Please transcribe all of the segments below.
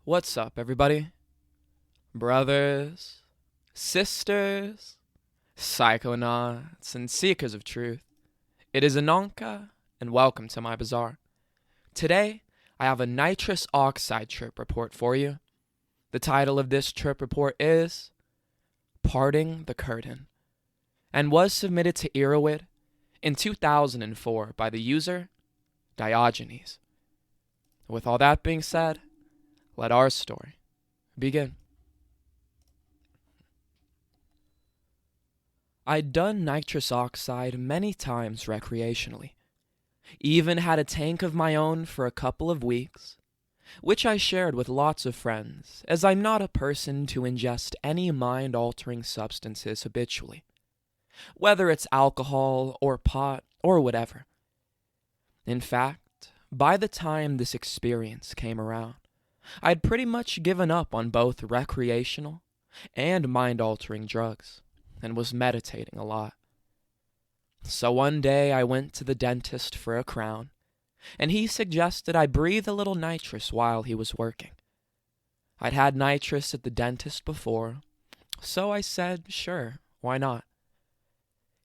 What's up, everybody? Brothers, sisters, psychonauts, and seekers of truth. It is Ananka, and welcome to my bazaar. Today, I have a Nitrous Oxide trip report for you. The title of this trip report is Parting the Curtain, and was submitted to Erowid in 2004 by the user Diogenes. With all that being said, let our story begin. I'd done nitrous oxide many times recreationally, even had a tank of my own for a couple of weeks, which I shared with lots of friends, as I'm not a person to ingest any mind-altering substances habitually, whether it's alcohol or pot or whatever. In fact, by the time this experience came around, I'd pretty much given up on both recreational and mind-altering drugs, and was meditating a lot. So one day I went to the dentist for a crown, and he suggested I breathe a little nitrous while he was working. I'd had nitrous at the dentist before, so I said, sure, why not?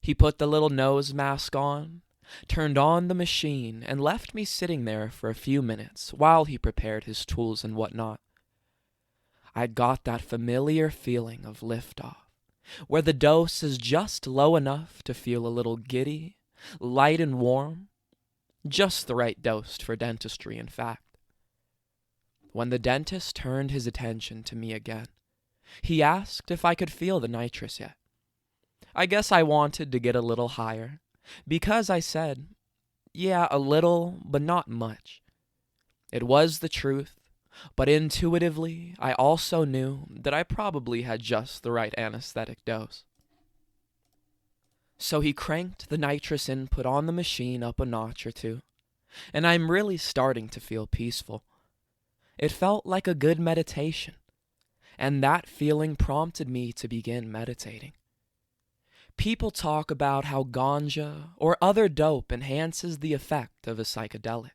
He put the little nose mask on, turned on the machine, and left me sitting there for a few minutes while he prepared his tools and whatnot. I got that familiar feeling of liftoff, where the dose is just low enough to feel a little giddy, light and warm, just the right dose for dentistry, in fact. When the dentist turned his attention to me again, he asked if I could feel the nitrous yet. I guess I wanted to get a little higher, because I said, yeah, a little, but not much. It was the truth, but intuitively, I also knew that I probably had just the right anesthetic dose. So he cranked the nitrous input on the machine up a notch or two, and I'm really starting to feel peaceful. It felt like a good meditation, and that feeling prompted me to begin meditating. People talk about how ganja or other dope enhances the effect of a psychedelic,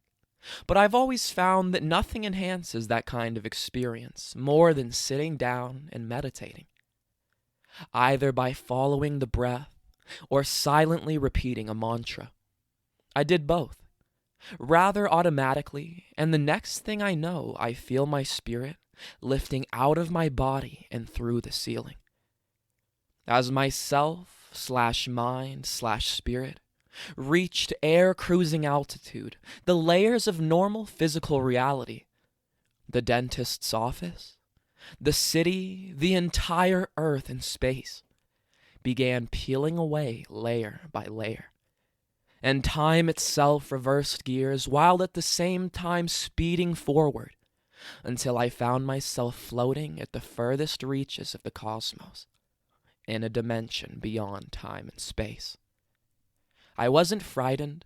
but I've always found that nothing enhances that kind of experience more than sitting down and meditating, either by following the breath or silently repeating a mantra. I did both, rather automatically, and the next thing I know, I feel my spirit lifting out of my body and through the ceiling. As myself/mind/spirit reached air-cruising altitude, the layers of normal physical reality, the dentist's office, the city, the entire earth and space, began peeling away layer by layer, and time itself reversed gears while at the same time speeding forward until I found myself floating at the furthest reaches of the cosmos, in a dimension beyond time and space. I wasn't frightened,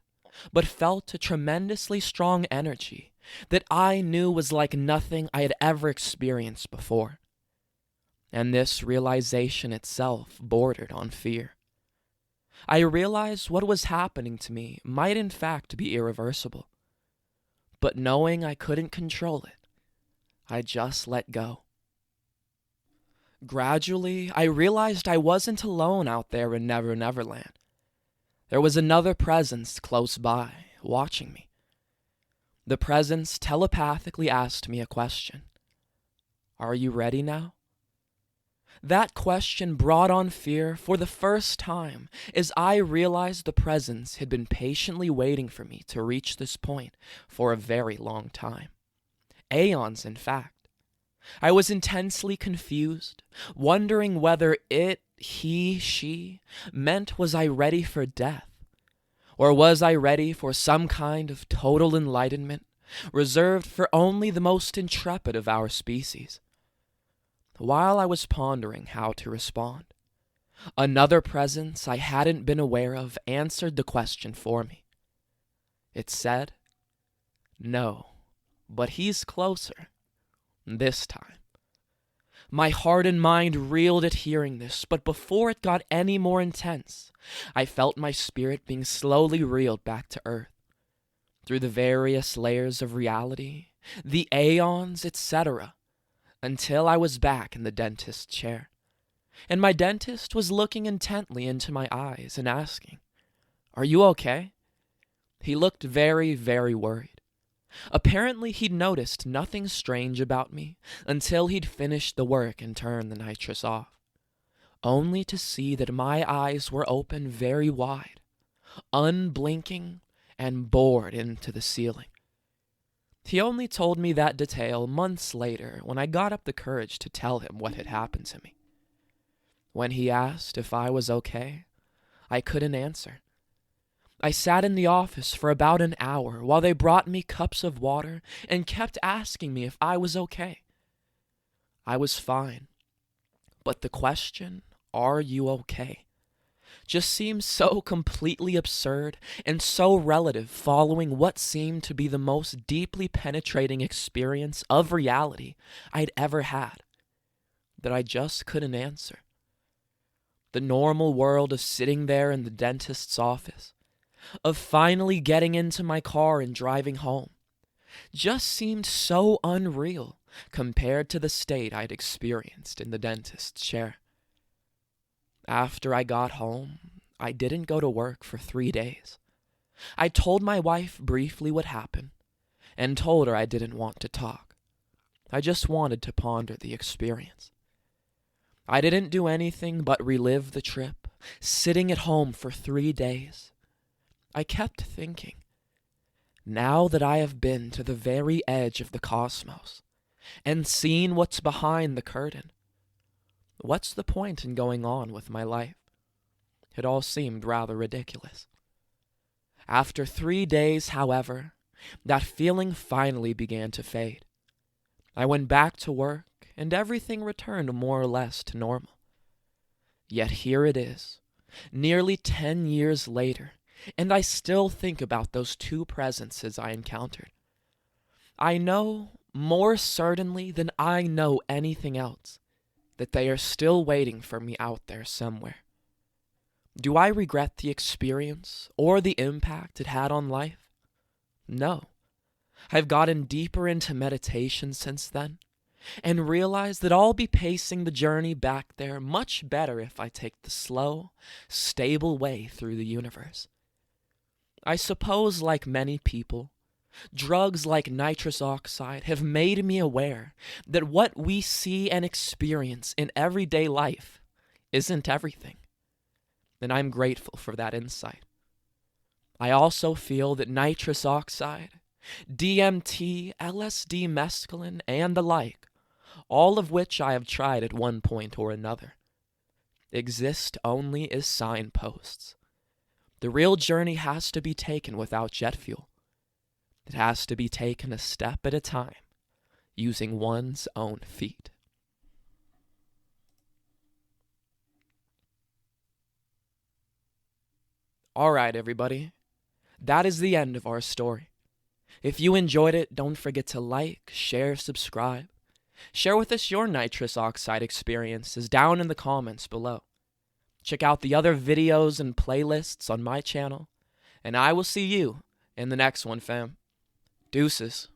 but felt a tremendously strong energy that I knew was like nothing I had ever experienced before. And this realization itself bordered on fear. I realized what was happening to me might in fact be irreversible, but knowing I couldn't control it, I just let go. Gradually, I realized I wasn't alone out there in Never Never Land. There was another presence close by, watching me. The presence telepathically asked me a question. Are you ready now? That question brought on fear for the first time as I realized the presence had been patiently waiting for me to reach this point for a very long time. Aeons, in fact. I was intensely confused, wondering whether it, he, she, meant was I ready for death, or was I ready for some kind of total enlightenment reserved for only the most intrepid of our species. While I was pondering how to respond, another presence I hadn't been aware of answered the question for me. It said, no, but he's closer. This time. My heart and mind reeled at hearing this, but before it got any more intense, I felt my spirit being slowly reeled back to earth, through the various layers of reality, the aeons, etc., until I was back in the dentist's chair, and my dentist was looking intently into my eyes and asking, "Are you okay?" He looked very, very worried. Apparently, he'd noticed nothing strange about me until he'd finished the work and turned the nitrous off, only to see that my eyes were open very wide, unblinking, and bored into the ceiling. He only told me that detail months later when I got up the courage to tell him what had happened to me. When he asked if I was okay, I couldn't answer. I sat in the office for about an hour while they brought me cups of water and kept asking me if I was okay. I was fine, but the question, "Are you okay?" just seems so completely absurd and so relative following what seemed to be the most deeply penetrating experience of reality I'd ever had, that I just couldn't answer. The normal world of sitting there in the dentist's office, of finally getting into my car and driving home, just seemed so unreal compared to the state I'd experienced in the dentist's chair. After I got home, I didn't go to work for 3 days. I told my wife briefly what happened and told her I didn't want to talk. I just wanted to ponder the experience. I didn't do anything but relive the trip, sitting at home for 3 days. I kept thinking, now that I have been to the very edge of the cosmos and seen what's behind the curtain, what's the point in going on with my life? It all seemed rather ridiculous. After 3 days, however, that feeling finally began to fade. I went back to work, and everything returned more or less to normal. Yet here it is, nearly 10 years later, and I still think about those two presences I encountered. I know, more certainly than I know anything else, that they are still waiting for me out there somewhere. Do I regret the experience or the impact it had on life? No. I've gotten deeper into meditation since then and realized that I'll be pacing the journey back there much better if I take the slow, stable way through the universe. I suppose, like many people, drugs like nitrous oxide have made me aware that what we see and experience in everyday life isn't everything, and I'm grateful for that insight. I also feel that nitrous oxide, DMT, LSD, mescaline, and the like, all of which I have tried at one point or another, exist only as signposts. The real journey has to be taken without jet fuel. It has to be taken a step at a time, using one's own feet. All right, everybody. That is the end of our story. If you enjoyed it, don't forget to like, share, subscribe. Share with us your nitrous oxide experiences down in the comments below. Check out the other videos and playlists on my channel, and I will see you in the next one, fam. Deuces.